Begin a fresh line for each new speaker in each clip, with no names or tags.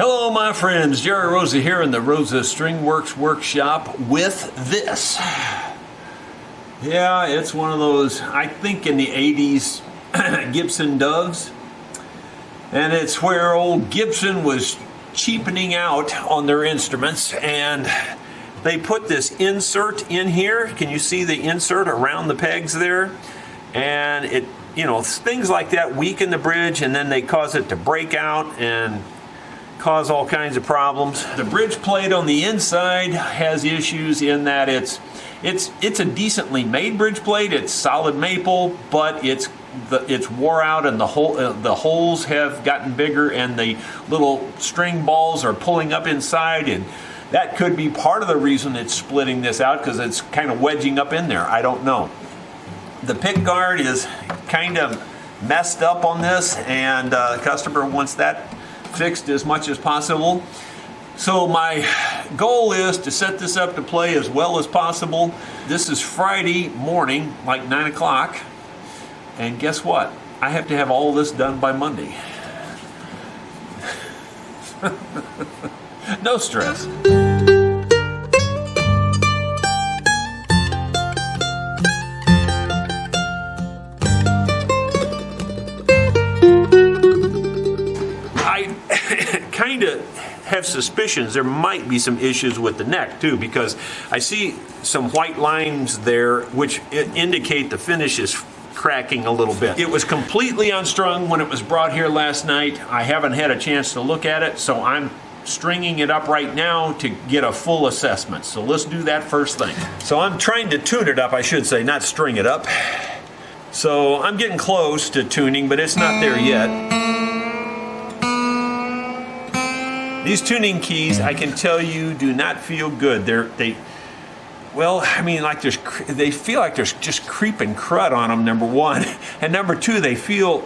Hello my friends, Jerry Rosa here in the Rosa String Works workshop with this. Yeah, it's one of those, I think in the 80s, Gibson Doves. And it's where old Gibson was cheapening out on their instruments, and they put this insert in here. Can you see the insert around the pegs there? And it, you know, things like that weaken the bridge, and then they cause it to break out and cause all kinds of problems. The bridge plate on the inside has issues in that it's a decently made bridge plate. It's solid maple, but it's wore out, and the holes have gotten bigger, and the little string balls are pulling up inside, and that could be part of the reason it's splitting this out, because it's kind of wedging up in there. I don't know. The pickguard is kind of messed up on this, and the customer wants that fixed as much as possible. So my goal is to set this up to play as well as possible. This is Friday morning, like 9 o'clock. And guess what? I have to have all this done by Monday. No stress. I kind of have suspicions there might be some issues with the neck too, because I see some white lines there which indicate the finish is cracking a little bit. It was completely unstrung when it was brought here last night. I haven't had a chance to look at it, so I'm stringing it up right now to get a full assessment. So let's do that first thing. So I'm trying to tune it up, I should say, not string it up. So I'm getting close to tuning, but it's not there yet. These tuning keys, I can tell you, do not feel good. Well, I mean, like they feel like there's just creeping crud on them, number one. And number two, they feel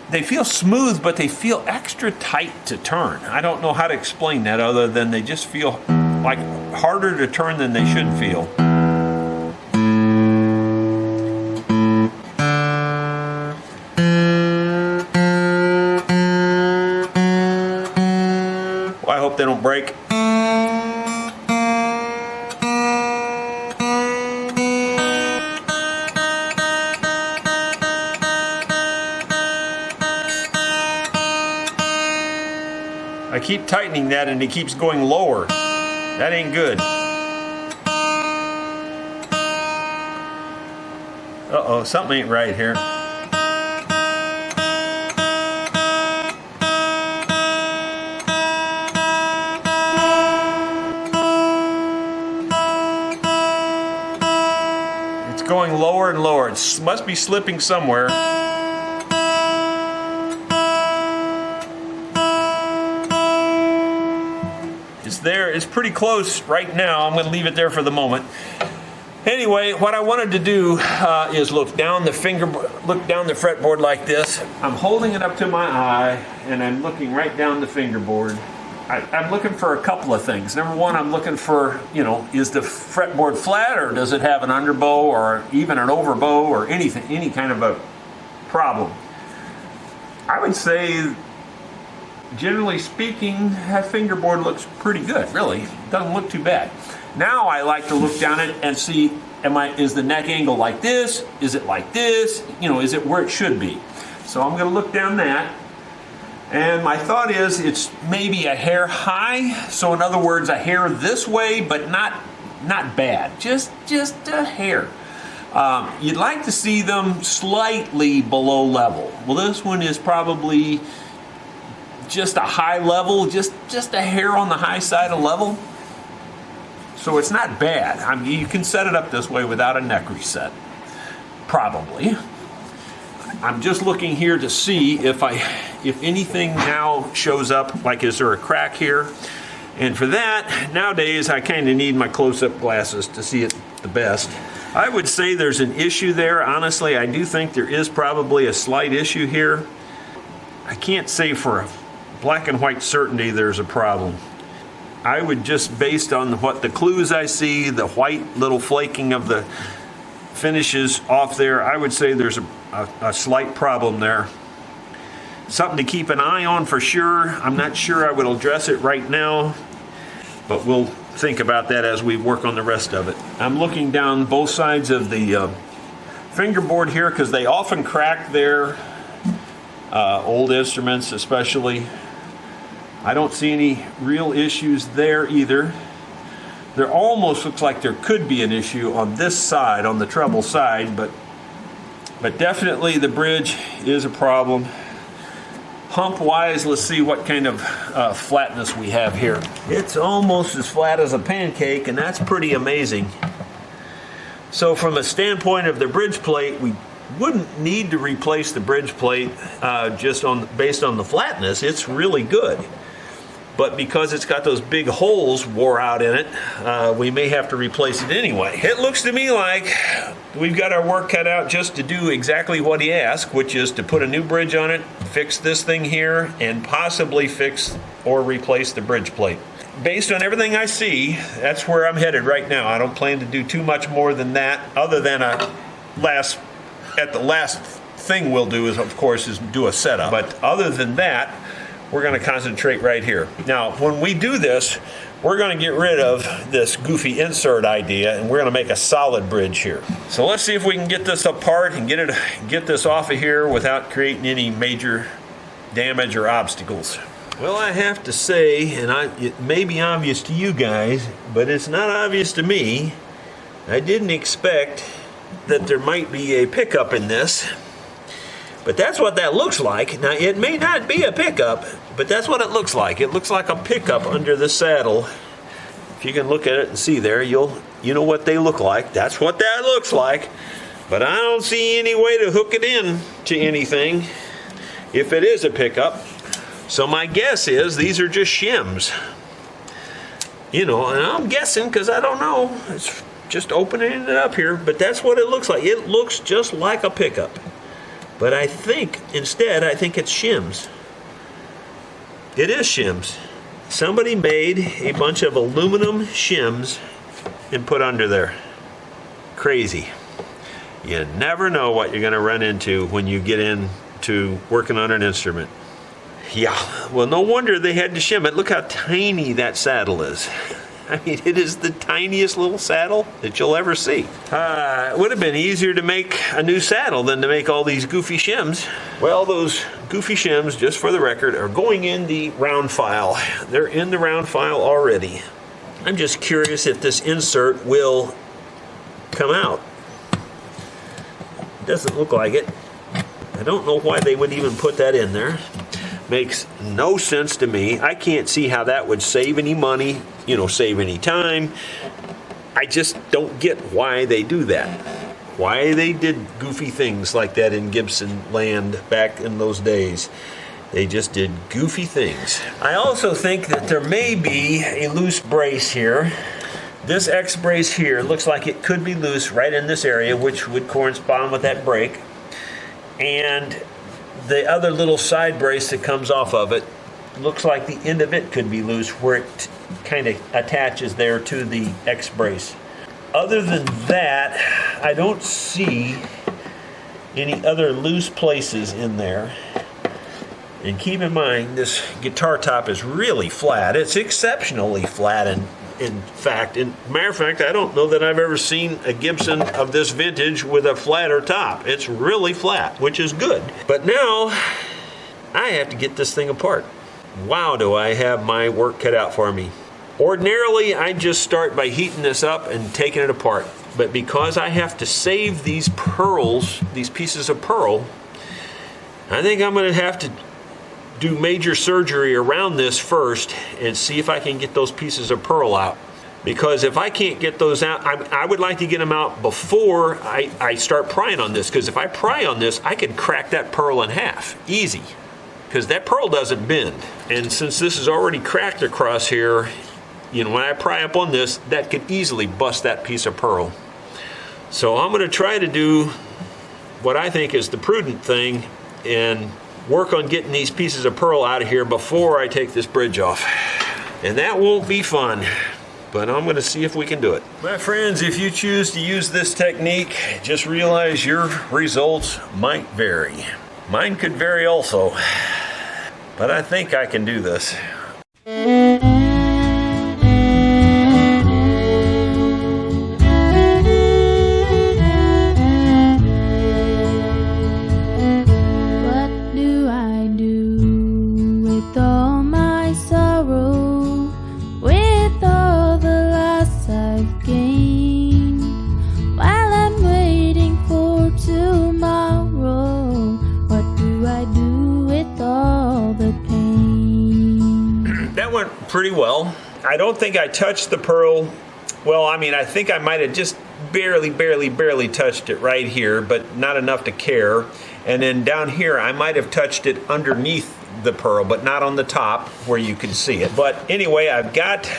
smooth, but they feel extra tight to turn. I don't know how to explain that other than they just feel like harder to turn than they should feel. Well, I hope they don't break. I keep tightening that and it keeps going lower. That ain't good. Uh-oh, something ain't right here. It's going lower and lower. It must be slipping somewhere. There, it's pretty close right now. I'm going to leave it there for the moment. Anyway, what I wanted to do is look down the fretboard like this. I'm holding it up to my eye, and I'm looking right down the fingerboard. I'm looking for a couple of things. Number one, I'm looking for, you know, is the fretboard flat, or does it have an underbow or even an overbow or anything, any kind of a problem? I would say, generally speaking, that fingerboard looks pretty good, really. Doesn't look too bad. Now I like to look down it and see, is the neck angle like this? Is it like this? You know, is it where it should be? So I'm going to look down that. And my thought is it's maybe a hair high. So in other words, a hair this way, but not bad. Just a hair. You'd like to see them slightly below level. Well, this one is probably just a high level, just a hair on the high side of level. So it's not bad. I mean, you can set it up this way without a neck reset, probably. I'm just looking here to see if anything now shows up, like is there a crack here? And for that, nowadays I kind of need my close-up glasses to see it the best. I would say there's an issue there. Honestly, I do think there is probably a slight issue here. I can't say for a black and white certainty there's a problem. I would just, based on what the clues I see, the white little flaking of the finishes off there, I would say there's a slight problem there. something to keep an eye on for sure. I'm not sure I will address it right now, but we'll think about that as we work on the rest of it. I'm looking down both sides of the fingerboard here because they often crack their old instruments especially. I don't see any real issues there either. There almost looks like there could be an issue on this side, on the treble side, but definitely the bridge is a problem. Hump wise, let's see what kind of flatness we have here. It's almost as flat as a pancake, and that's pretty amazing. So from a standpoint of the bridge plate, we wouldn't need to replace the bridge plate based on the flatness. It's really good. But because it's got those big holes wore out in it, we may have to replace it anyway. It looks to me like we've got our work cut out just to do exactly what he asked, which is to put a new bridge on it, fix this thing here, and possibly fix or replace the bridge plate. Based on everything I see, that's where I'm headed right now. I don't plan to do too much more than that, other than the last thing we'll do is, of course, is do a setup. But other than that, we're going to concentrate right here. Now, when we do this, we're going to get rid of this goofy insert idea, and we're going to make a solid bridge here. So let's see if we can get this apart and get this off of here without creating any major damage or obstacles. Well, I have to say, and it may be obvious to you guys, but it's not obvious to me. I didn't expect that there might be a pickup in this. But that's what that looks like. Now, it may not be a pickup, but that's what it looks like. It looks like a pickup under the saddle. If you can look at it and see there, you know what they look like. That's what that looks like. But I don't see any way to hook it in to anything if it is a pickup. So my guess is these are just shims. You know, and I'm guessing because I don't know. It's just opening it up here, but that's what it looks like. It looks just like a pickup. But I think it's shims. It is shims. Somebody made a bunch of aluminum shims and put under there. Crazy. You never know what you're going to run into when you get into working on an instrument. Yeah, well, no wonder they had to shim it. Look how tiny that saddle is. I mean, it is the tiniest little saddle that you'll ever see. It would have been easier to make a new saddle than to make all these goofy shims. Well, those goofy shims, just for the record, are going in the round file. They're in the round file already. I'm just curious if this insert will come out. It doesn't look like it. I don't know why they would even put that in there. Makes no sense to me. I can't see how that would save any money, save any time. I just don't get why they do that. Why they did goofy things like that in Gibson land back in those days. They just did goofy things. I also think that there may be a loose brace here. This X brace here looks like it could be loose right in this area, which would correspond with that brake. And the other little side brace that comes off of it looks like the end of it could be loose where it kind of attaches there to the X brace. Other than that, I don't see any other loose places in there. And keep in mind, this guitar top is really flat. It's exceptionally flat, in fact. Matter of fact, I don't know that I've ever seen a Gibson of this vintage with a flatter top. It's really flat, which is good. But now, I have to get this thing apart. Wow, do I have my work cut out for me. Ordinarily, I just start by heating this up and taking it apart. But because I have to save these pearls, these pieces of pearl, I think I'm going to have to do major surgery around this first and see if I can get those pieces of pearl out. Because if I can't get those out, I would like to get them out before I start prying on this. Because if I pry on this, I can crack that pearl in half. Easy. Because that pearl doesn't bend. And since this is already cracked across here, when I pry up on this, that could easily bust that piece of pearl. So I'm going to try to do what I think is the prudent thing and work on getting these pieces of pearl out of here before I take this bridge off. And that won't be fun, but I'm going to see if we can do it. My friends, if you choose to use this technique, just realize your results might vary. Mine could vary also. but I think I can do this. Pretty well. I don't think I touched the pearl. Well, I mean, I think I might have just barely touched it right here, but not enough to care. And then down here, I might have touched it underneath the pearl, but not on the top where you can see it. But anyway, I've got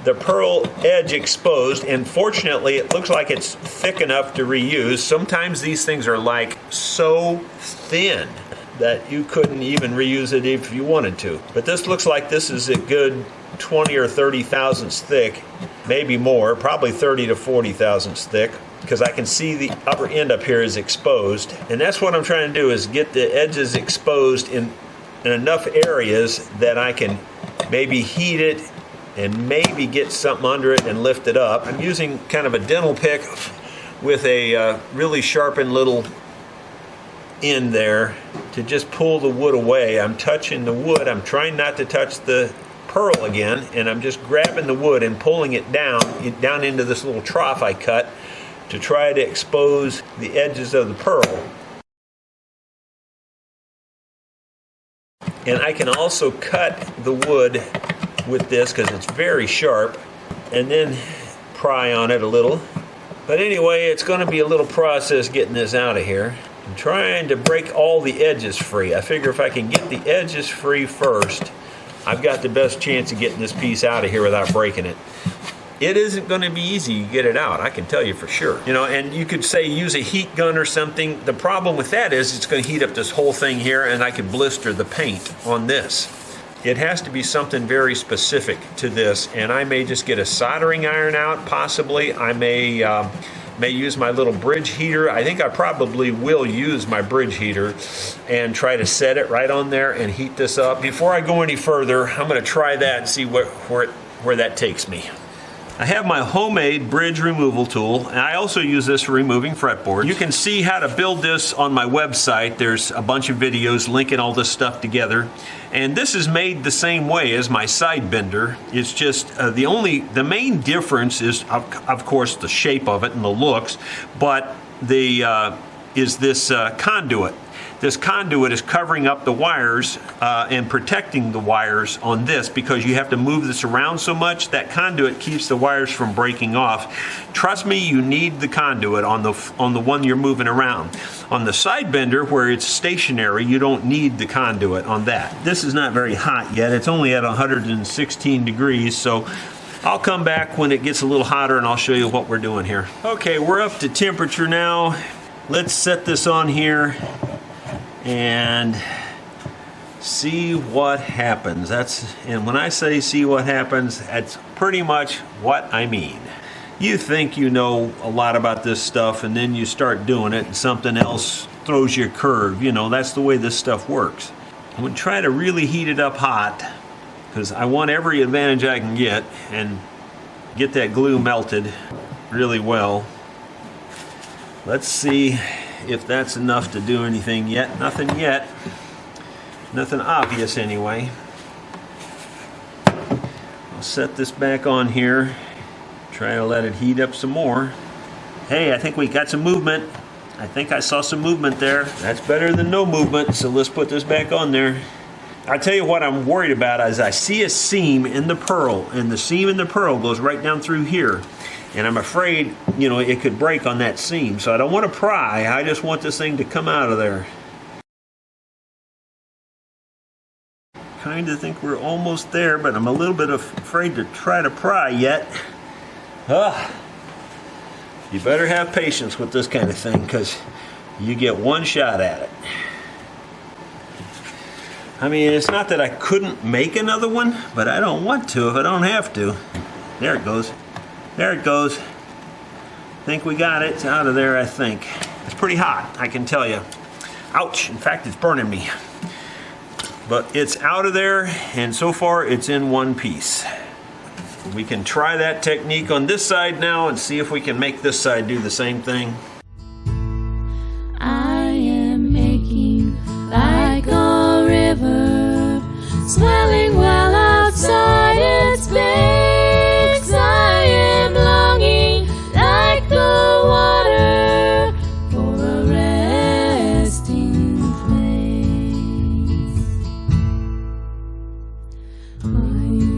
the pearl edge exposed, and fortunately, it looks like it's thick enough to reuse. Sometimes these things are like so thin that you couldn't even reuse it if you wanted to. But this looks like this is a good 20 or 30 thousandths thick, maybe more, probably 30 to 40 thousandths thick, because I can see the upper end up here is exposed. And that's what I'm trying to do, is get the edges exposed in enough areas that I can maybe heat it and maybe get something under it and lift it up. I'm using kind of a dental pick with a really sharpened little end there to just pull the wood away. I'm touching the wood. I'm trying not to touch the pearl again, and I'm just grabbing the wood and pulling it down into this little trough I cut to try to expose the edges of the pearl. And I can also cut the wood with this because it's very sharp, and then pry on it a little. But anyway, it's going to be a little process getting this out of here. I'm trying to break all the edges free. I figure if I can get the edges free first, I've got the best chance of getting this piece out of here without breaking it. It isn't going to be easy to get it out, I can tell you for sure. You know, and you could say use a heat gun or something. The problem with that is it's going to heat up this whole thing here, and I could blister the paint on this. It has to be something very specific to this, and I may just get a soldering iron out, possibly. I may use my little bridge heater. I think I probably will use my bridge heater and try to set it right on there and heat this up. Before I go any further, I'm going to try that and see where that takes me. I have my homemade bridge removal tool, and I also use this for removing fretboards. You can see how to build this on my website. There's a bunch of videos linking all this stuff together. And this is made the same way as my side bender. It's just the main difference is, of course, the shape of it and the looks, but is this conduit. This conduit is covering up the wires and protecting the wires on this, because you have to move this around so much. That conduit keeps the wires from breaking off. Trust me, you need the conduit on the one you're moving around. On the side bender, where it's stationary, you don't need the conduit on that. This is not very hot yet. It's only at 116 degrees, so I'll come back when it gets a little hotter and I'll show you what we're doing here. Okay, we're up to temperature now. Let's set this on here and see what happens. And when I say see what happens, that's pretty much what I mean. You think you know a lot about this stuff, and then you start doing it and something else throws you a curve. You know, that's the way this stuff works. I'm going to try to really heat it up hot, because I want every advantage I can get and get that glue melted really well. Let's see if that's enough to do anything yet. Nothing yet. Nothing obvious anyway. I'll set this back on here. Try to let it heat up some more. Hey, I think we got some movement. I think I saw some movement there. That's better than no movement, so let's put this back on there. I'll tell you what I'm worried about is I see a seam in the pearl, and the seam in the pearl goes right down through here. And I'm afraid, you know, it could break on that seam. So I don't want to pry. I just want this thing to come out of there. Kind of think we're almost there, but I'm a little bit afraid to try to pry yet. You better have patience with this kind of thing, because you get one shot at it. I mean, it's not that I couldn't make another one, but I don't want to if I don't have to. There it goes. There it goes. Think we got it. It's out of there, I think. It's pretty hot, I can tell you. Ouch. In fact, it's burning me. but it's out of there, and so far it's in one piece. We can try that technique on this side now and see if we can make this side do the same thing.
I am aching like a river, swelling well outside its banks. I am longing like the water for a resting place. I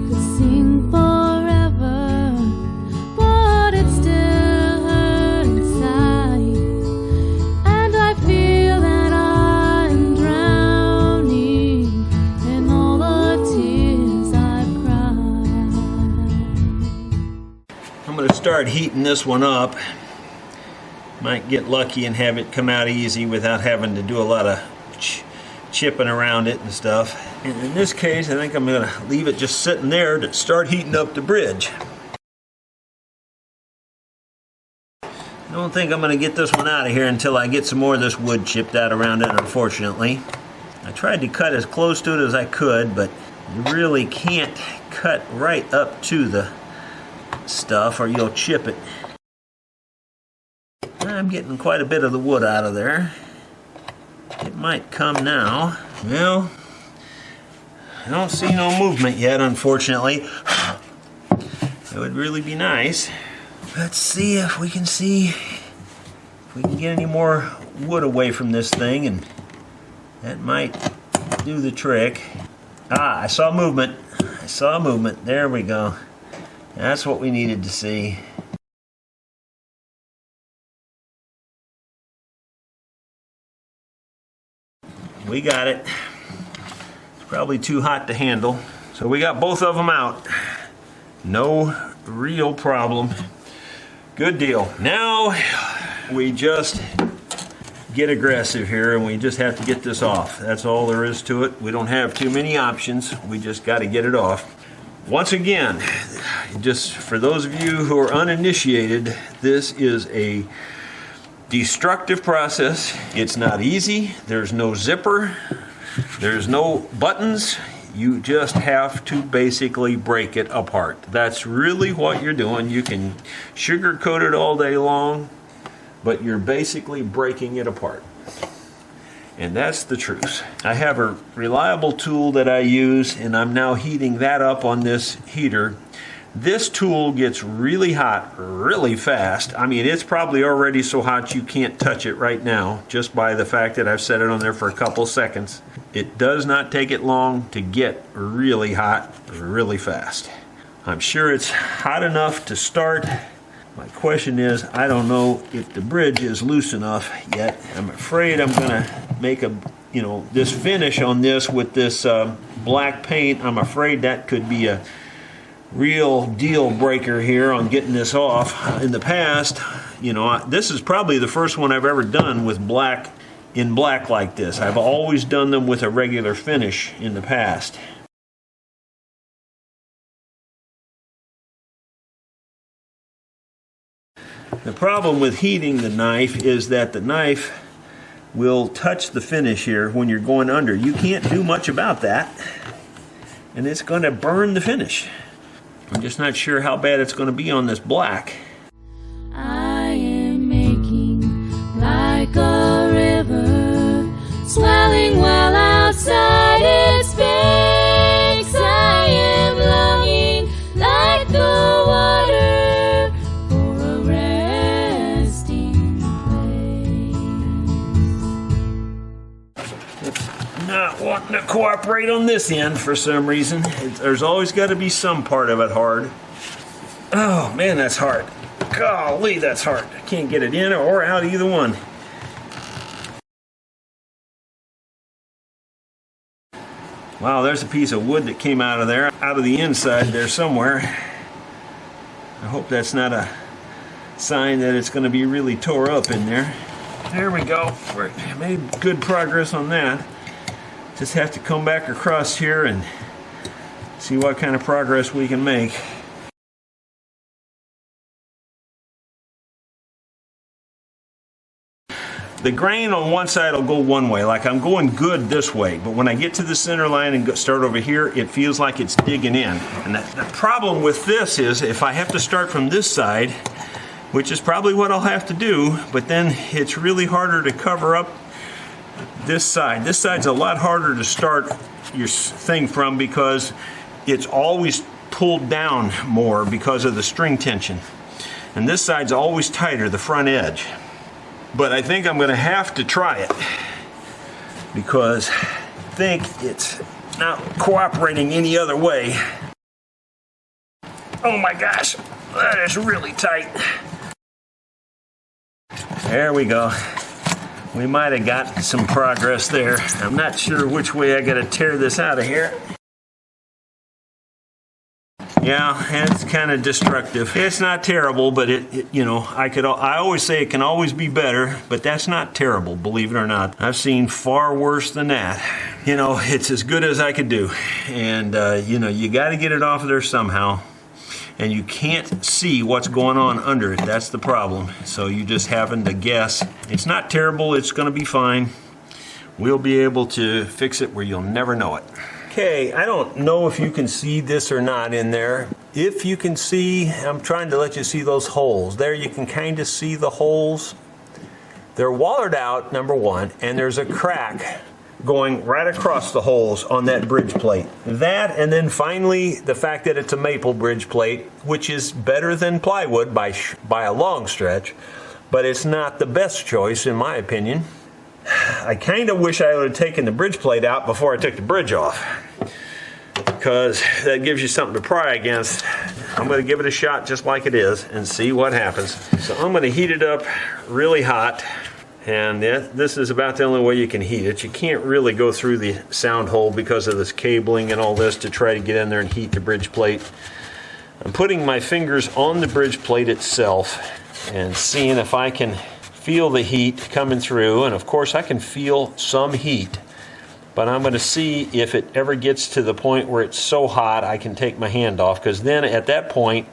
could sing forever, but it still hurts inside, and I feel that I'm drowning in all the tears I've cried.
I'm going to start heating this one up. Might get lucky and have it come out easy without having to do a lot of chipping around it and stuff. And in this case, I think I'm going to leave it just sitting there to start heating up the bridge. I don't think I'm going to get this one out of here until I get some more of this wood chipped out around it, unfortunately. I tried to cut as close to it as I could, but you really can't cut right up to the stuff or you'll chip it. I'm getting quite a bit of the wood out of there. It might come now. Well, I don't see no movement yet, unfortunately. It would really be nice. Let's see if we can get any more wood away from this thing, and that might do the trick. Ah, I saw movement. I saw movement. There we go. That's what we needed to see. We got it. It's probably too hot to handle. So we got both of them out. No real problem. Good deal. Now we just get aggressive here and we just have to get this off. That's all there is to it. We don't have too many options. We just got to get it off. Once again, just for those of you who are uninitiated, this is a destructive process. It's not easy. There's no zipper. There's no buttons. You just have to basically break it apart. That's really what you're doing. You can sugarcoat it all day long, but you're basically breaking it apart. And that's the truth. I have a reliable tool that I use, and I'm now heating that up on this heater. This tool gets really hot really fast. I mean, it's probably already so hot you can't touch it right now, just by the fact that I've set it on there for a couple seconds. It does not take it long to get really hot really fast. I'm sure it's hot enough to start. My question is, I don't know if the bridge is loose enough yet. I'm afraid I'm gonna make this finish on this with this black paint. I'm afraid that could be a real deal breaker here on getting this off. In the past, this is probably the first one I've ever done with black in black like this. I've always done them with a regular finish in the past. The problem with heating the knife is that the knife will touch the finish here when you're going under. You can't do much about that, and it's going to burn the finish. I'm just not sure how bad it's going to be on this black.
I am aching like a river, swelling well outside its banks. I am longing like the water for a resting place.
It's not wanting to cooperate on this end for some reason. There's always got to be some part of it hard. Oh man, that's hard. Golly, that's hard. I can't get it in or out, either one. Wow, there's a piece of wood that came out of there, out of the inside there somewhere. I hope that's not a sign that it's going to be really tore up in there. There we go. We made good progress on that. Just have to come back across here and see what kind of progress we can make. The grain on one side will go one way, like I'm going good this way, but when I get to the center line and start over here, it feels like it's digging in. And the problem with this is if I have to start from this side, which is probably what I'll have to do, but then it's really harder to cover up this side. This side's a lot harder to start your thing from because it's always pulled down more because of the string tension. And this side's always tighter, the front edge. But I think I'm going to have to try it because I think it's not cooperating any other way. Oh my gosh, that is really tight. There we go. We might have got some progress there. I'm not sure which way I got to tear this out of here. Yeah, it's kind of destructive. It's not terrible, but you know, I always say it can always be better, but that's not terrible, believe it or not. I've seen far worse than that. You know, it's as good as I could do. And, you know, you got to get it off of there somehow. And you can't see what's going on under it. That's the problem. So you just having to guess. It's not terrible. It's going to be fine. We'll be able to fix it where you'll never know it. Okay, I don't know if you can see this or not in there. If you can see, I'm trying to let you see those holes. There you can kind of see the holes. They're wallered out, number one, and there's a crack going right across the holes on that bridge plate. That, and then finally the fact that it's a maple bridge plate, which is better than plywood by a long stretch, but it's not the best choice in my opinion. I kind of wish I would have taken the bridge plate out before I took the bridge off, because that gives you something to pry against. I'm going to give it a shot just like it is and see what happens. So I'm going to heat it up really hot, and this is about the only way you can heat it. You can't really go through the sound hole because of this cabling and all this to try to get in there and heat the bridge plate. I'm putting my fingers on the bridge plate itself and seeing if I can feel the heat coming through, and of course I can feel some heat, but I'm going to see if it ever gets to the point where it's so hot I can take my hand off, because then at that point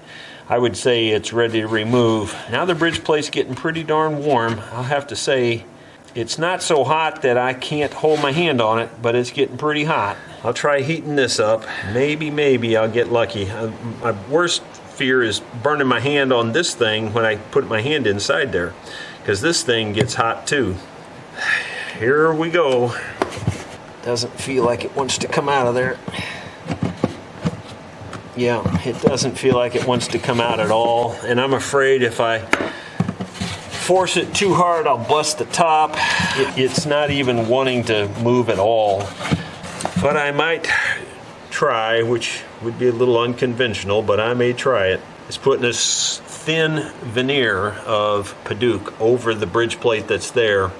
I would say it's ready to remove. Now the bridge plate's getting pretty darn warm. I'll have to say it's not so hot that I can't hold my hand on it, but it's getting pretty hot. I'll try heating this up. Maybe I'll get lucky. My worst fear is burning my hand on this thing when I put my hand inside there, because this thing gets hot too. Here we go. Doesn't feel like it wants to come out of there. Yeah, it doesn't feel like it wants to come out at all, and I'm afraid if I force it too hard I'll bust the top. It's not even wanting to move at all. But I might try, which would be a little unconventional, but I may try it. It's putting this thin veneer of Paduke over the bridge plate that's there,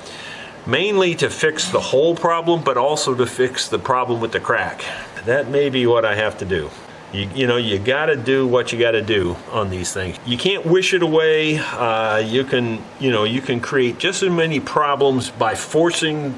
mainly to fix the hole problem, but also to fix the problem with the crack. That may be what I have to do. You know, you got to do what you got to do on these things. You can't wish it away. You can create just as many problems by forcing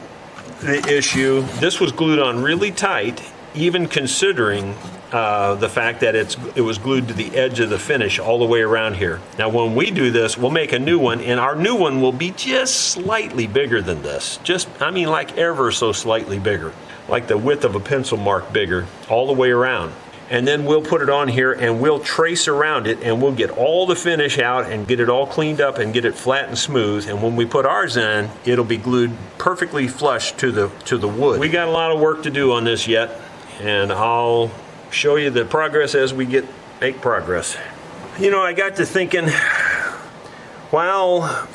the issue. This was glued on really tight, even considering the fact that it was glued to the edge of the finish all the way around here. Now when we do this, we'll make a new one, and our new one will be just slightly bigger than this. Like ever so slightly bigger. Like the width of a pencil mark bigger, all the way around. And then we'll put it on here and we'll trace around it, and we'll get all the finish out and get it all cleaned up and get it flat and smooth. And when we put ours in, it'll be glued perfectly flush to the wood. We got a lot of work to do on this yet, and I'll show you the progress as we make progress. You know, I got to thinking, while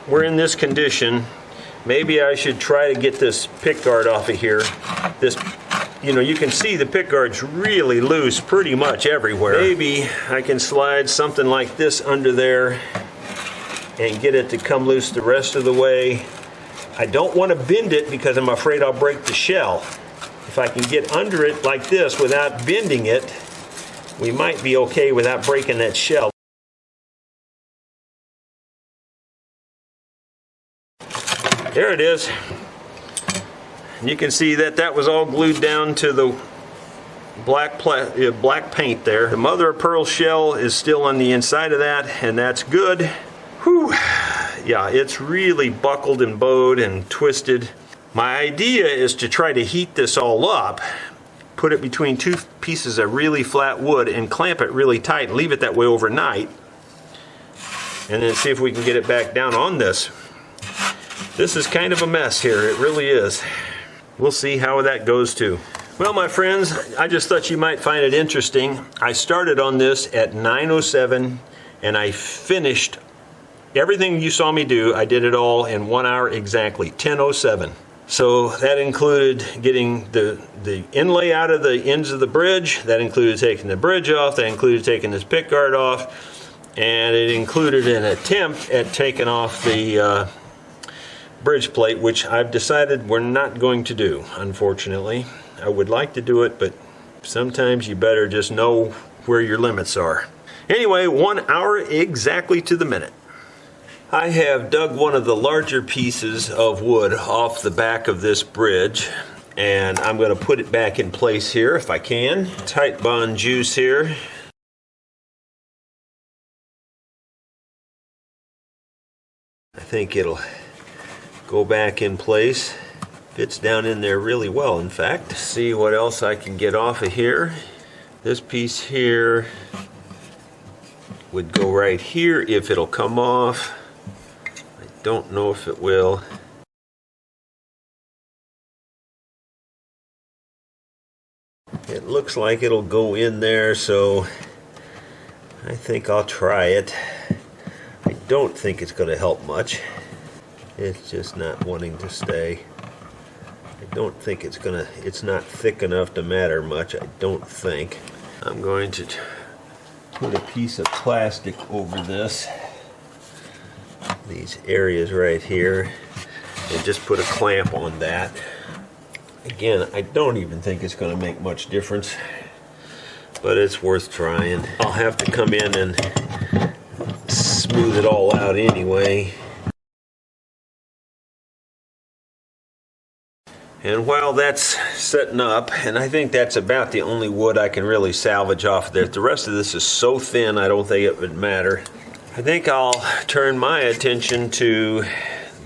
we're in this condition, maybe I should try to get this pickguard off of here. You know, you can see the pickguard's really loose pretty much everywhere. Maybe I can slide something like this under there and get it to come loose the rest of the way. I don't want to bend it because I'm afraid I'll break the shell. If I can get under it like this without bending it, we might be okay without breaking that shell. There it is. You can see that was all glued down to the black paint there. The mother of pearl shell is still on the inside of that, and that's good. Whew. Yeah, it's really buckled and bowed and twisted. My idea is to try to heat this all up, put it between two pieces of really flat wood and clamp it really tight, leave it that way overnight, and then see if we can get it back down on this. This is kind of a mess here, it really is. We'll see how that goes too. Well, my friends, I just thought you might find it interesting. I started on this at 9:07 and I finished everything you saw me do. I did it all in 1 hour exactly, 10:07. So that included getting the inlay out of the ends of the bridge, that included taking the bridge off, that included taking this pickguard off, and it included an attempt at taking off the bridge plate, which I've decided we're not going to do, unfortunately. I would like to do it, but sometimes you better just know where your limits are. Anyway, 1 hour exactly to the minute. I have dug one of the larger pieces of wood off the back of this bridge, and I'm going to put it back in place here if I can. Tight bond juice here. I think it'll go back in place. Fits down in there really well, in fact. See what else I can get off of here. This piece here would go right here if it'll come off. I don't know if it will. It looks like it'll go in there, so I think I'll try it. I don't think it's going to help much. It's just not wanting to stay. I don't think it's not thick enough to matter much, I don't think. I'm going to put a piece of plastic over this, these areas right here, and just put a clamp on that. Again, I don't even think it's going to make much difference, but it's worth trying. I'll have to come in and smooth it all out anyway. And while that's setting up, and I think that's about the only wood I can really salvage off there. The rest of this is so thin, I don't think it would matter. I think I'll turn my attention to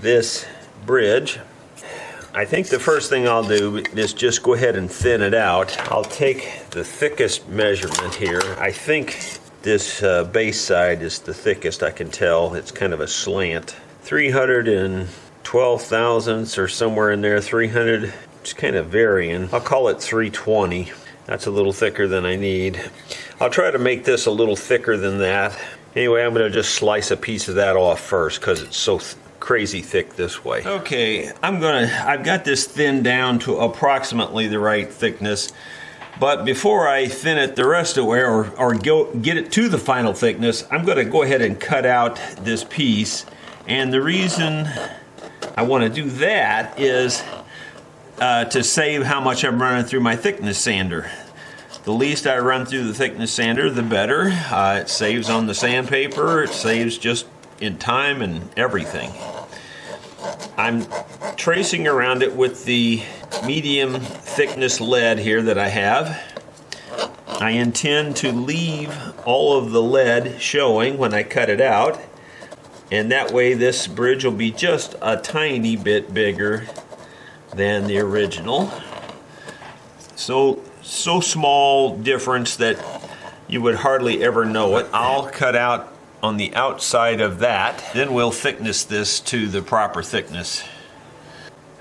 this bridge. I think the first thing I'll do is just go ahead and thin it out. I'll take the thickest measurement here. I think this base side is the thickest, I can tell. It's kind of a slant. 312 thousandths or somewhere in there, 300, it's kind of varying. I'll call it 320. That's a little thicker than I need. I'll try to make this a little thicker than that. Anyway, I'm going to just slice a piece of that off first because it's so crazy thick this way. Okay, I've got this thinned down to approximately the right thickness. But before I thin it the rest of the way or get it to the final thickness, I'm going to go ahead and cut out this piece. And the reason I want to do that is to save how much I'm running through my thickness sander. The least I run through the thickness sander, the better. It saves on the sandpaper, it saves just in time and everything. I'm tracing around it with the medium thickness lead here that I have. I intend to leave all of the lead showing when I cut it out, and that way this bridge will be just a tiny bit bigger than the original. So small difference that you would hardly ever know it. I'll cut out on the outside of that, then we'll thickness this to the proper thickness.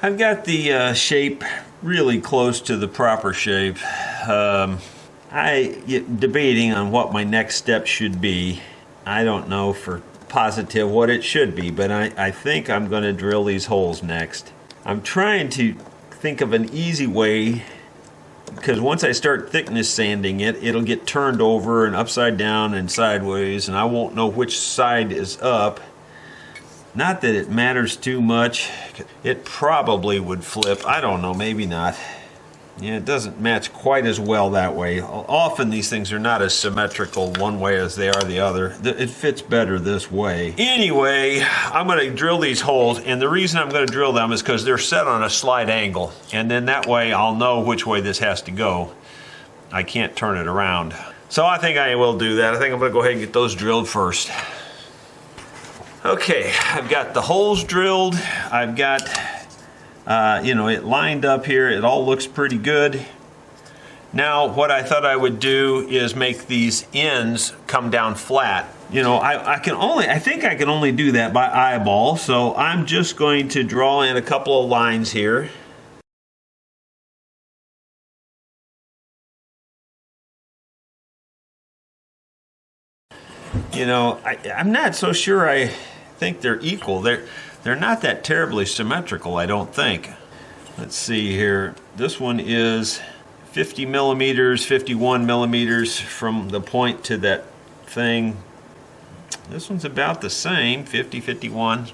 I've got the shape really close to the proper shape. I get debating on what my next step should be. I don't know for positive what it should be, but I think I'm going to drill these holes next. I'm trying to think of an easy way, because once I start thickness sanding it, it'll get turned over and upside down and sideways, and I won't know which side is up. Not that it matters too much. It probably would flip. I don't know, maybe not. Yeah, it doesn't match quite as well that way. Often these things are not as symmetrical one way as they are the other. It fits better this way. Anyway, I'm going to drill these holes, and the reason I'm going to drill them is because they're set on a slight angle, and then that way I'll know which way this has to go. I can't turn it around. So I think I will do that. I think I'm going to go ahead and get those drilled first. Okay, I've got the holes drilled. I've got, it lined up here. It all looks pretty good. Now, what I thought I would do is make these ends come down flat. I think I can only do that by eyeball, so I'm just going to draw in a couple of lines here. I'm not so sure I think they're equal. They're not that terribly symmetrical, I don't think. Let's see here. This one is 50 millimeters, 51 millimeters from the point to that thing. This one's about the same, 50, 51.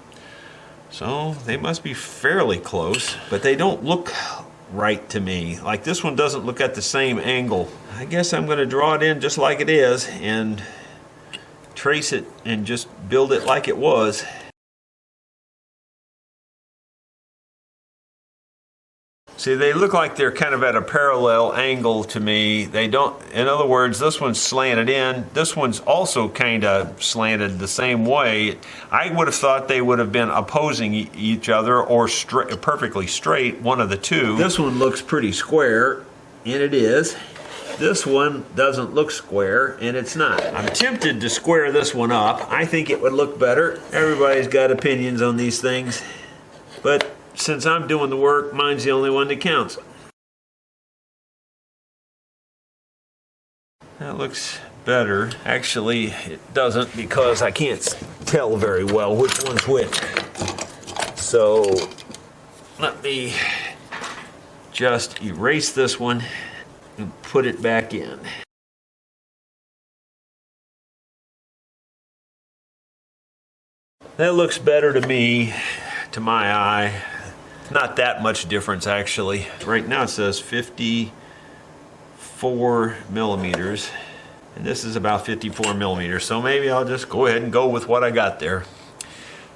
So they must be fairly close, but they don't look right to me. Like this one doesn't look at the same angle. I guess I'm going to draw it in just like it is and trace it and just build it like it was. See, they look like they're kind of at a parallel angle to me. They don't, in other words, this one's slanted in. This one's also kind of slanted the same way. I would have thought they would have been opposing each other or perfectly straight, one of the two. This one looks pretty square, and it is. This one doesn't look square, and it's not. I'm tempted to square this one up. I think it would look better. Everybody's got opinions on these things, but since I'm doing the work, mine's the only one that counts. That looks better. Actually, it doesn't because I can't tell very well which one's which. So let me just erase this one and put it back in. That looks better to me, to my eye. Not that much difference actually. Right now it says 54 millimeters, and this is about 54 millimeters. So maybe I'll just go ahead and go with what I got there.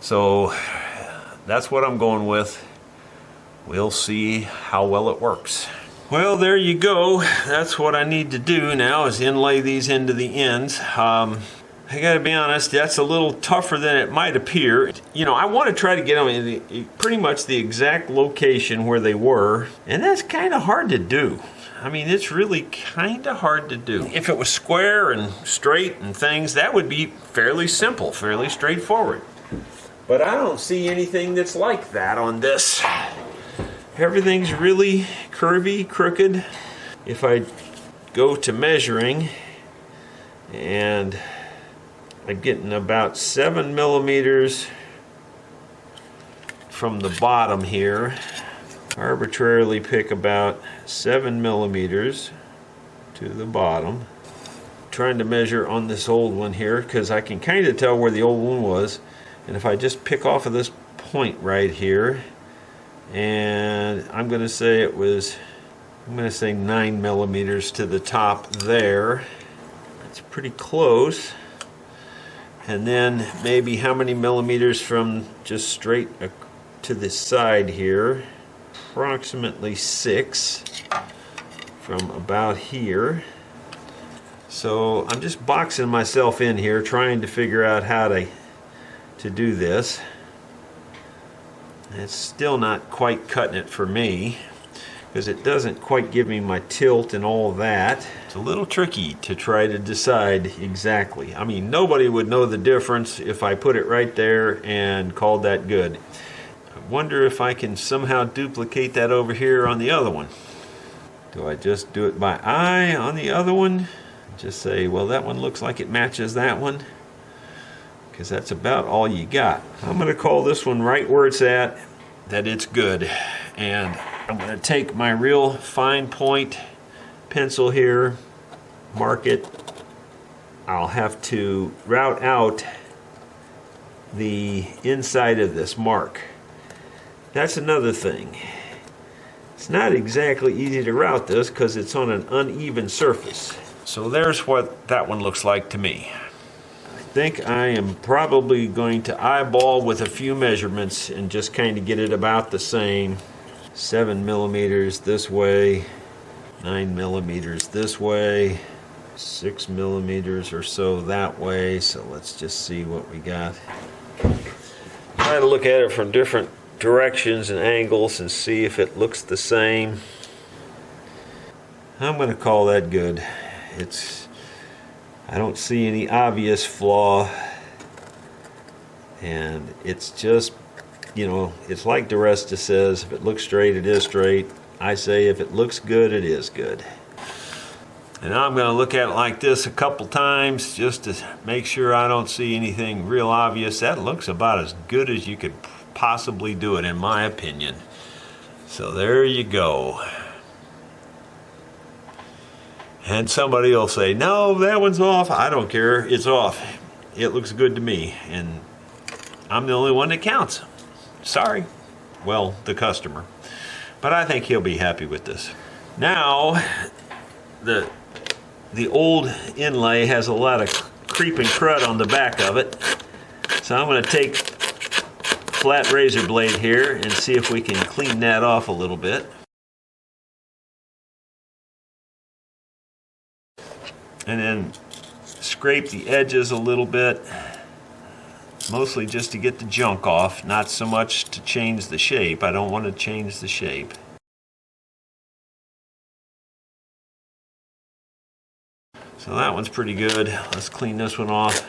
So that's what I'm going with. We'll see how well it works. Well, there you go. That's what I need to do now is inlay these into the ends. I gotta be honest, that's a little tougher than it might appear. I want to try to get them in pretty much the exact location where they were, and that's kind of hard to do. I mean, it's really kind of hard to do. If it was square and straight and things, that would be fairly simple, fairly straightforward. But I don't see anything that's like that on this. Everything's really curvy, crooked. If I go to measuring, and I'm getting about 7 millimeters from the bottom here. Arbitrarily pick about 7 millimeters to the bottom. Trying to measure on this old one here because I can kind of tell where the old one was. And if I just pick off of this point right here, and I'm going to say it was, 9 millimeters to the top there. That's pretty close. And then maybe how many millimeters from just straight to the side here? Approximately 6 from about here. So I'm just boxing myself in here, trying to figure out how to do this. It's still not quite cutting it for me because it doesn't quite give me my tilt and all that. It's a little tricky to try to decide exactly. I mean, nobody would know the difference if I put it right there and called that good. I wonder if I can somehow duplicate that over here on the other one. Do I just do it by eye on the other one? Just say, well, that one looks like it matches that one, because that's about all you got. I'm going to call this one right where it's at, that it's good. And I'm going to take my real fine point pencil here, mark it. I'll have to route out the inside of this mark. That's another thing. It's not exactly easy to route this because it's on an uneven surface. So there's what that one looks like to me. I think I am probably going to eyeball with a few measurements and just kind of get it about the same. 7 millimeters this way, 9 millimeters this way, 6 millimeters or so that way. So let's just see what we got. try to look at it from different directions and angles and see if it looks the same. I'm going to call that good. I don't see any obvious flaw, and it's just, you know, it's like DeResta says, if it looks straight, it is straight. I say if it looks good, it is good. And I'm going to look at it like this a couple times just to make sure I don't see anything real obvious. That looks about as good as you could possibly do it, in my opinion. So there you go. And somebody will say, no, that one's off. I don't care. It's off. It looks good to me. And I'm the only one that counts. Sorry. Well, the customer. But I think he'll be happy with this. Now, the old Inlay has a lot of creeping crud on the back of it. So I'm going to take flat razor blade here and see if we can clean that off a little bit. And then scrape the edges a little bit, mostly just to get the junk off, not so much to change the shape. I don't want to change the shape. So that one's pretty good. Let's clean this one off.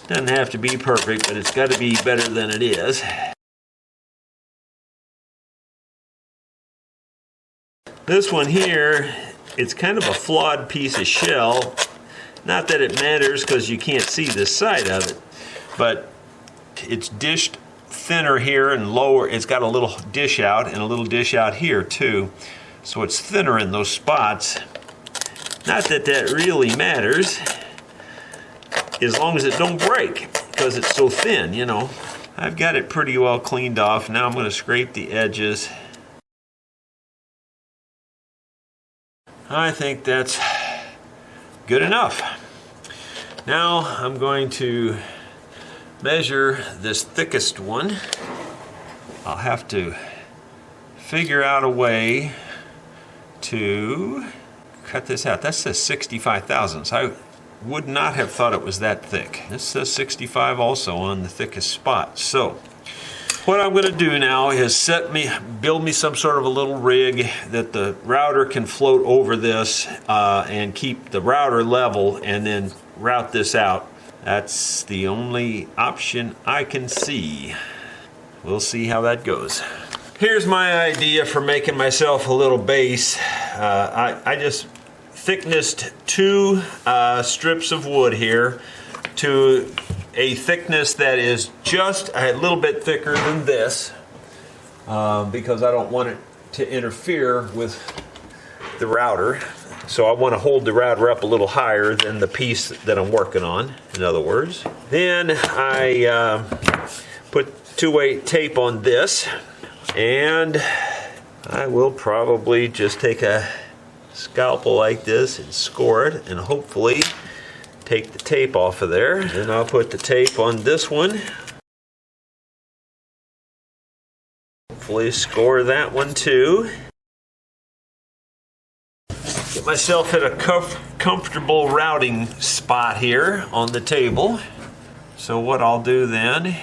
Doesn't have to be perfect, but it's got to be better than it is. This one here, it's kind of a flawed piece of shell. Not that it matters because you can't see this side of it, but it's dished thinner here and lower. It's got a little dish out and a little dish out here too. So it's thinner in those spots. Not that that really matters, as long as it don't break, because it's so thin, you know. I've got it pretty well cleaned off. Now I'm going to scrape the edges. I think that's good enough. Now I'm going to measure this thickest one. I'll have to figure out a way to cut this out. That says 65 thousandths. I would not have thought it was that thick. This says 65 also on the thickest spot. So what I'm going to do now is build me some sort of a little rig that the router can float over this and keep the router level and then route this out. That's the only option I can see. We'll see how that goes. Here's my idea for making myself a little base. I just thicknessed 2 strips of wood here to a thickness that is just a little bit thicker than this because I don't want it to interfere with the router. So I want to hold the router up a little higher than the piece that I'm working on, in other words. Then I put 2-way tape on this, and I will probably just take a scalpel like this and score it, and hopefully take the tape off of there. Then I'll put the tape on this one. Hopefully score that one too. Get myself at a comfortable routing spot here on the table. So what I'll do then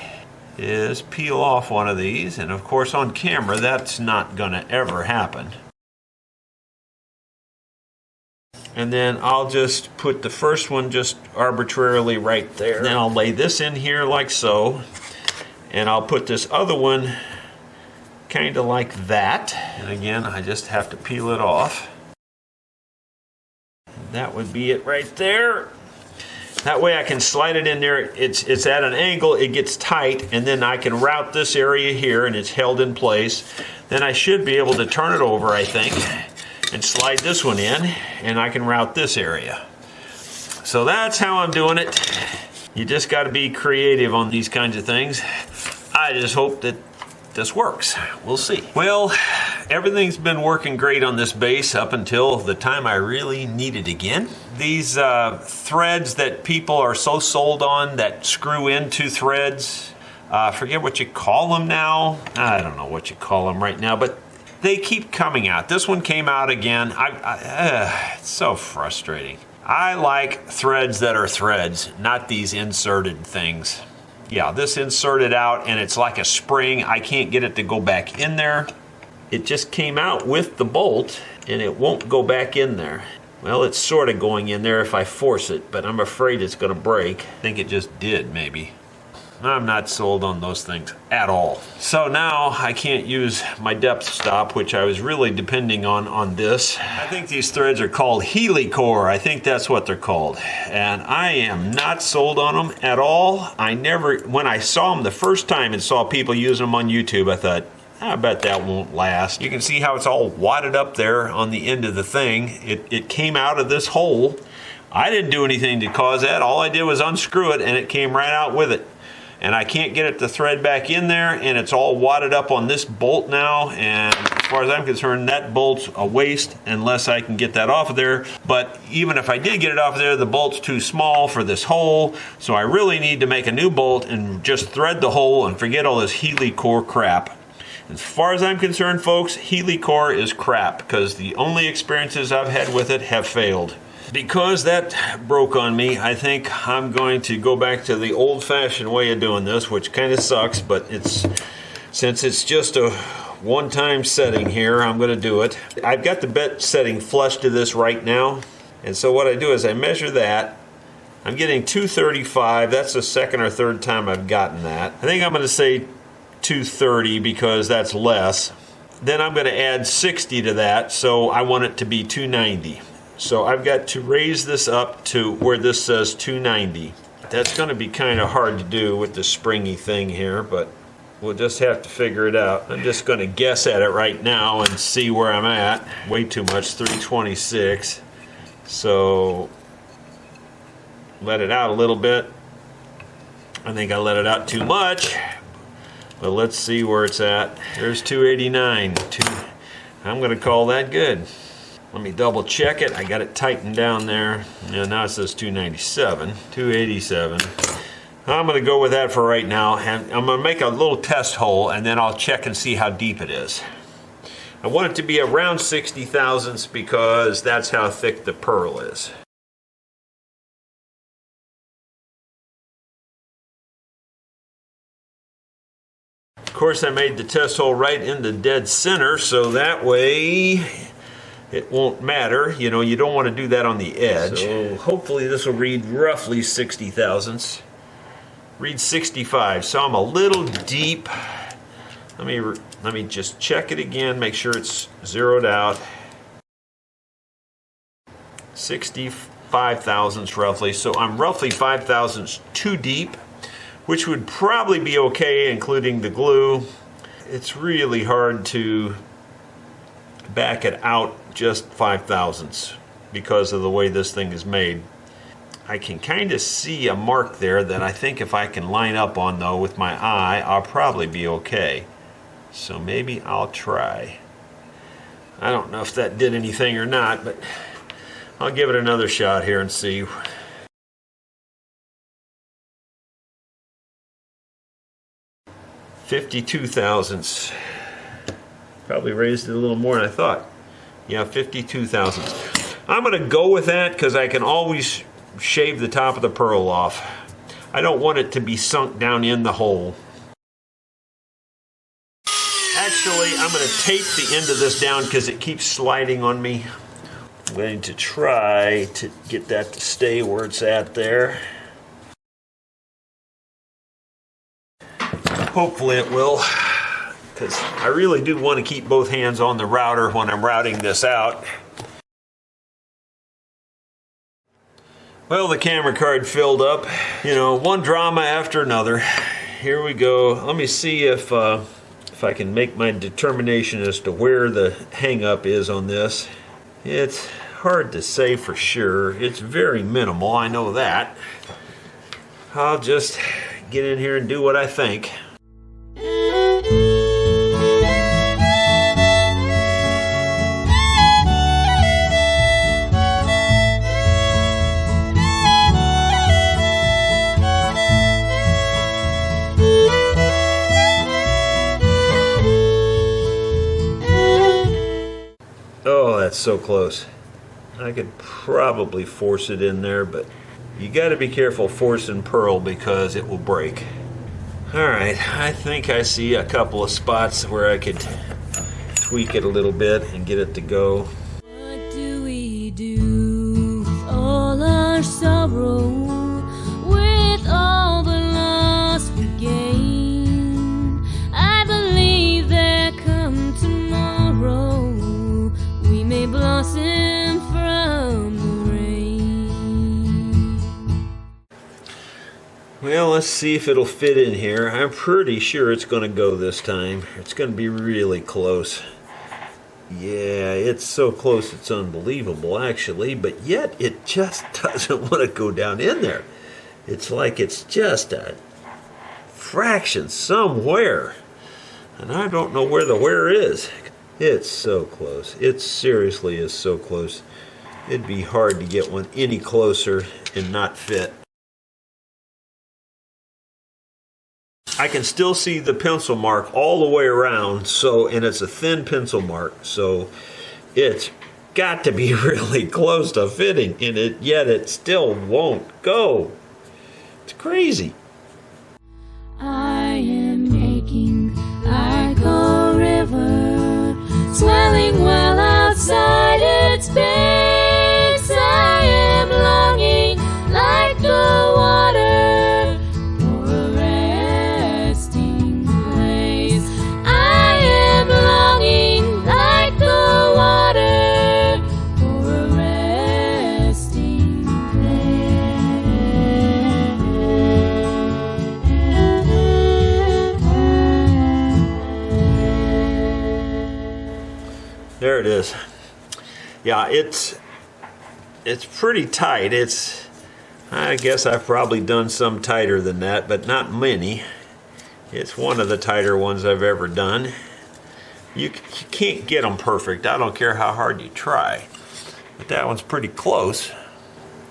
is peel off one of these, and of course on camera that's not gonna ever happen. And then I'll just put the first one just arbitrarily right there. Then I'll lay this in here like so, and I'll put this other one kind of like that. And again, I just have to peel it off. That would be it right there. That way I can slide it in there. It's at an angle, it gets tight, and then I can route this area here and it's held in place. Then I should be able to turn it over, I think, and slide this one in, and I can route this area. So that's how I'm doing it. You just got to be creative on these kinds of things. I just hope that this works. We'll see. Well, everything's been working great on this base up until the time I really need it again. These threads that people are so sold on that screw into threads, forget what you call them now. I don't know what you call them right now, but they keep coming out. This one came out again. It's so frustrating. I like threads that are threads, not these inserted things. Yeah, this inserted out and it's like a spring. I can't get it to go back in there. It just came out with the bolt and it won't go back in there. Well, it's sort of going in there if I force it, but I'm afraid it's going to break. I think it just did, maybe. I'm not sold on those things at all. So now I can't use my depth stop, which I was really depending on this. I think these threads are called helicore. I think that's what they're called. And I am not sold on them at all. When I saw them the first time and saw people using them on YouTube, I thought, I bet that won't last. You can see how it's all wadded up there on the end of the thing. It came out of this hole. I didn't do anything to cause that. All I did was unscrew it and it came right out with it. And I can't get it to thread back in there, and it's all wadded up on this bolt now, and as far as I'm concerned, that bolt's a waste unless I can get that off of there. But even if I did get it off of there, the bolt's too small for this hole, so I really need to make a new bolt and just thread the hole and forget all this helicore crap. As far as I'm concerned, folks, helicore is crap, because the only experiences I've had with it have failed. Because that broke on me, I think I'm going to go back to the old-fashioned way of doing this, which kind of sucks, but since it's just a one-time setting here, I'm going to do it. I've got the bit setting flush to this right now, and so what I do is I measure that. I'm getting 235. That's the second or third time I've gotten that. I think I'm going to say 230 because that's less. Then I'm going to add 60 to that, so I want it to be 290. So I've got to raise this up to where this says 290. That's going to be kind of hard to do with the springy thing here, but we'll just have to figure it out. I'm just going to guess at it right now and see where I'm at. Way too much, 326. So let it out a little bit. I think I let it out too much, but let's see where it's at. There's 289. I'm going to call that good. Let me double check it. I got it tightened down there. Yeah, now it says 297, 287. I'm going to go with that for right now. And I'm going to make a little test hole and then I'll check and see how deep it is. I want it to be around 60 thousandths because that's how thick the pearl is. Of course, I made the test hole right in the dead center, so that way it won't matter. You know, you don't want to do that on the edge. So hopefully this will read roughly 60 thousandths. Read 65, so I'm a little deep. Let me just check it again, make sure it's zeroed out. 65 thousandths roughly, so I'm roughly 5 thousandths too deep, which would probably be okay, including the glue. It's really hard to back it out just 5 thousandths because of the way this thing is made. I can kind of see a mark there that I think if I can line up on though with my eye, I'll probably be okay. So maybe I'll try. I don't know if that did anything or not, but I'll give it another shot here and see. 52 thousandths. Probably raised it a little more than I thought. Yeah, 52 thousandths. I'm going to go with that because I can always shave the top of the pearl off. I don't want it to be sunk down in the hole. Actually, I'm going to tape the end of this down because it keeps sliding on me. I'm going to try to get that to stay where it's at there. Hopefully it will, because I really do want to keep both hands on the router when I'm routing this out. Well, the camera card filled up. You know, one drama after another. Here we go. Let me see if I can make my determination as to where the hang-up is on this. It's hard to say for sure. It's very minimal, I know that. I'll just get in here and do what I think. Oh, that's so close. I could probably force it in there, but you got to be careful forcing pearl because it will break. All right, I think I see a couple of spots where I could tweak it a little bit and get it to go.
What do we do with all our sorrow, with all the loss we gain? I believe there come tomorrow we may blossom from the rain.
Well, let's see if it'll fit in here. I'm pretty sure it's going to go this time. It's going to be really close. Yeah, it's so close it's unbelievable actually, but yet it just doesn't want to go down in there. It's like it's just a fraction somewhere. And I don't know where the where is. It's so close. It seriously is so close. It'd be hard to get one any closer and not fit. I can still see the pencil mark all the way around, and it's a thin pencil mark, so it's got to be really close to fitting in it, yet it still won't go. It's crazy.
I am aching like a river, swelling well outside its banks. I am longing like the water for a resting place. I am longing like the water for a resting place.
There it is. Yeah, it's pretty tight. I guess I've probably done some tighter than that, but not many. It's one of the tighter ones I've ever done. You can't get them perfect. I don't care how hard you try. But that one's pretty close.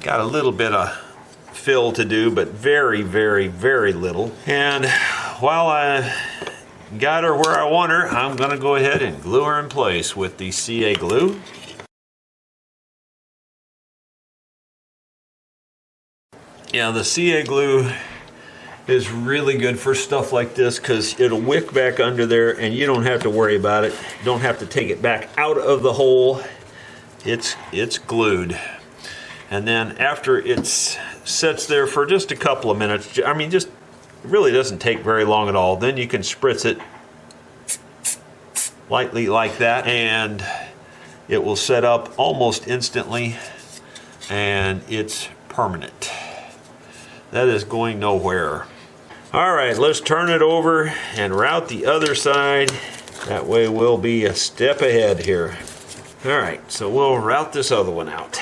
Got a little bit of fill to do, but very, very, very little. And while I got her where I want her, I'm going to go ahead and glue her in place with the CA glue. Yeah, the CA glue is really good for stuff like this because it'll wick back under there and you don't have to worry about it. You don't have to take it back out of the hole. It's glued. And then after it sits there for just a couple of minutes, I mean, just it really doesn't take very long at all. Then you can spritz it lightly like that and it will set up almost instantly and it's permanent. That is going nowhere. All right, let's turn it over and route the other side. That way we'll be a step ahead here. All right, so we'll route this other one out.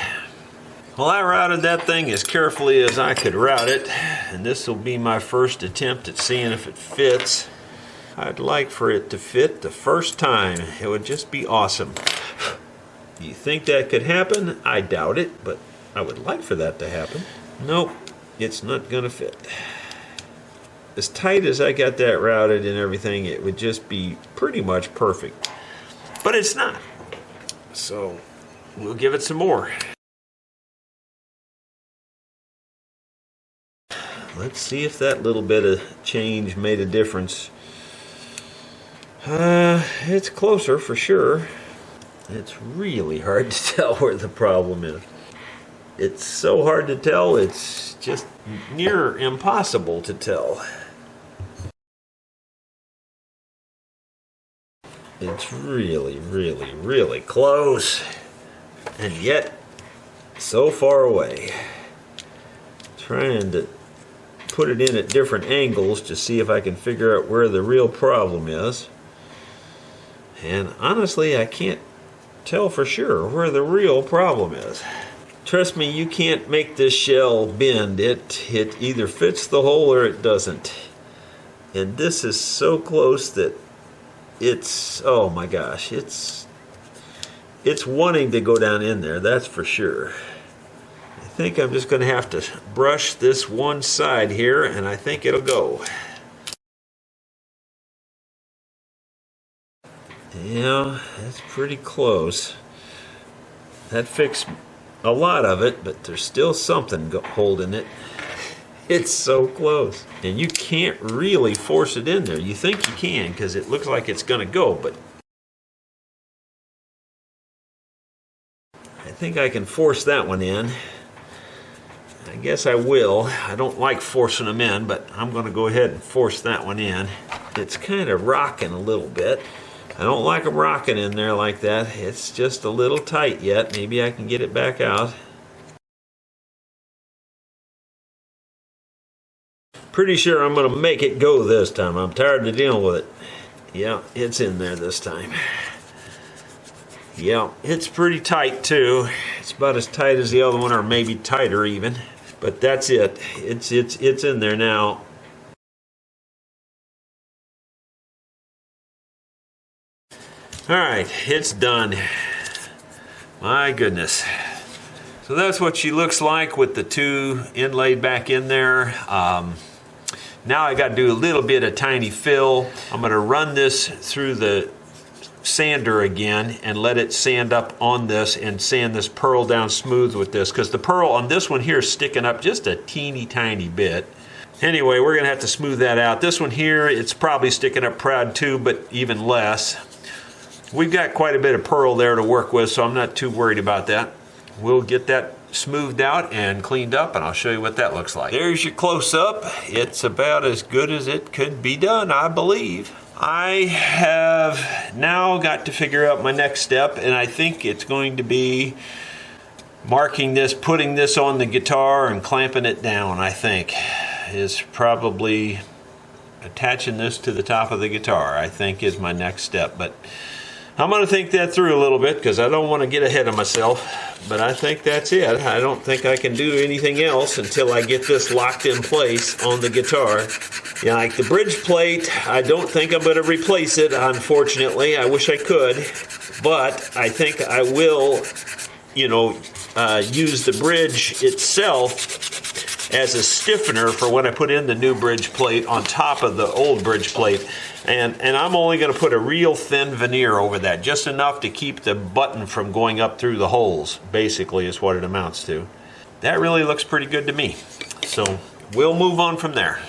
Well, I routed that thing as carefully as I could route it, and this will be my first attempt at seeing if it fits. I'd like for it to fit the first time. It would just be awesome. Do you think that could happen? I doubt it, but I would like for that to happen. Nope, it's not gonna fit. As tight as I got that routed and everything, it would just be pretty much perfect. But it's not. So we'll give it some more. Let's see if that little bit of change made a difference. It's closer for sure. It's really hard to tell where the problem is. It's so hard to tell, it's just near impossible to tell. It's really, really, really close. And yet, so far away. Trying to put it in at different angles to see if I can figure out where the real problem is. And honestly, I can't tell for sure where the real problem is. Trust me, you can't make this shell bend. It either fits the hole or it doesn't. And this is so close that it's, oh my gosh, it's wanting to go down in there, that's for sure. I think I'm just going to have to brush this one side here, and I think it'll go. Yeah, that's pretty close. That fixed a lot of it, but there's still something holding it. It's so close. And you can't really force it in there. You think you can because it looks like it's gonna go, but I think I can force that one in. I guess I will. I don't like forcing them in, but I'm gonna go ahead and force that one in. It's kind of rocking a little bit. I don't like them rocking in there like that. It's just a little tight yet. Maybe I can get it back out. Pretty sure I'm gonna make it go this time. I'm tired of dealing with it. Yeah, it's in there this time. Yeah, it's pretty tight too. It's about as tight as the other one, or maybe tighter even. But that's it. It's in there now. All right, it's done. My goodness. So that's what she looks like with the two inlaid back in there. Now I got to do a little bit of tiny fill. I'm going to run this through the sander again and let it sand up on this and sand this pearl down smooth with this, because the pearl on this one here is sticking up just a teeny tiny bit. Anyway, we're going to have to smooth that out. This one here, it's probably sticking up proud too, but even less. We've got quite a bit of pearl there to work with, so I'm not too worried about that. We'll get that smoothed out and cleaned up, and I'll show you what that looks like. There's your close-up. It's about as good as it could be done, I believe. I have now got to figure out my next step, and I think it's going to be marking this, putting this on the guitar and clamping it down, I think, is probably attaching this to the top of the guitar, I think is my next step. But I'm going to think that through a little bit because I don't want to get ahead of myself, but I think that's it. I don't think I can do anything else until I get this locked in place on the guitar. Yeah, like the bridge plate, I don't think I'm going to replace it, unfortunately. I wish I could, but I think I will, use the bridge itself as a stiffener for when I put in the new bridge plate on top of the old bridge plate. And I'm only going to put a real thin veneer over that, just enough to keep the button from going up through the holes, basically is what it amounts to. That really looks pretty good to me. So we'll move on from there.